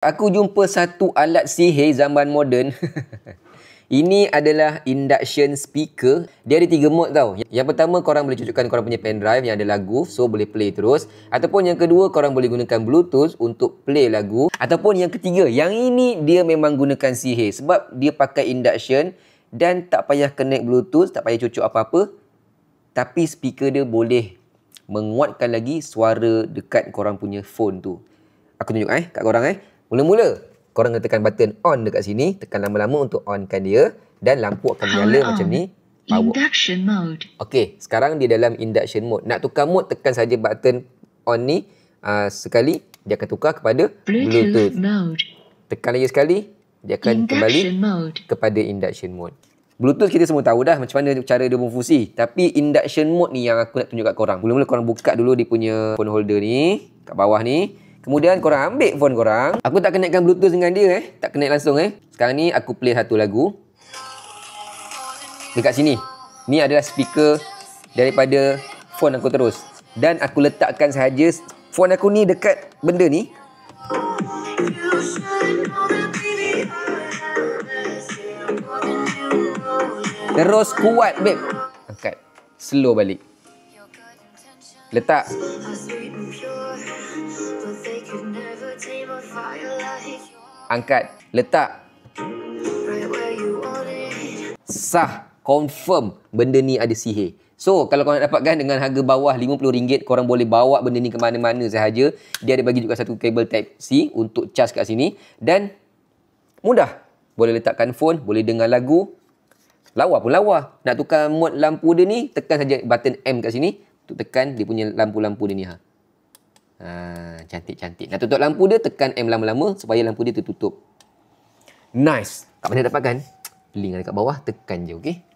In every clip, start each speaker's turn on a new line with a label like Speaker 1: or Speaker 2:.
Speaker 1: Aku jumpa satu alat sihir zaman moden. Ini adalah induction speaker. Dia ada 3 mode tau. Yang pertama, korang boleh cocokkan korang punya pendrive yang ada lagu, so boleh play terus. Ataupun yang kedua, korang boleh gunakan Bluetooth untuk play lagu. Ataupun yang ketiga, yang ini dia memang gunakan sihir. Sebab dia pakai induction dan tak payah connect Bluetooth, tak payah cocok apa-apa. Tapi speaker dia boleh menguatkan lagi suara dekat korang punya phone tu. Aku tunjuk kat korang Mula-mula, korang kena tekan button on dekat sini. Tekan lama-lama untuk onkan dia. Dan lampu akan menyala macam ni. Power. Induction mode. Okey, sekarang dia dalam induction mode. Nak tukar mode, tekan saja button on ni. Sekali, dia akan tukar kepada Bluetooth mode. Tekan lagi sekali, dia akan kembali kepada induction mode. Bluetooth kita semua tahu dah macam mana cara dia berfungsi. Tapi induction mode ni yang aku nak tunjuk kat korang. Mula-mula korang buka dulu dia punya phone holder ni. Kat bawah ni. Kemudian korang ambil phone korang. Aku tak connectkan Bluetooth dengan dia Tak connect langsung Sekarang ni aku play satu lagu. Dekat sini. Ni adalah speaker daripada phone aku terus. Dan aku letakkan sahaja phone aku ni dekat benda ni. Terus kuat babe. Angkat. Slow balik. Letak. Angkat. Letak. Sah. Confirm benda ni ada sihir. So, kalau korang nak dapatkan dengan harga bawah RM50, korang boleh bawa benda ni ke mana-mana sahaja. Dia ada bagi juga satu kabel Type-C untuk charge kat sini. Dan mudah. Boleh letakkan phone, boleh dengar lagu. Lawa pun lawa. Nak tukar mode lampu dia ni, tekan saja button M kat sini. Untuk tekan dia punya lampu-lampu dia ni. Cantik-cantik. Nak tutup lampu dia, tekan M lama-lama supaya lampu dia tertutup. Nice. Kat mana dapatkan? Link ada kat bawah, tekan je, okey?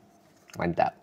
Speaker 1: Mantap.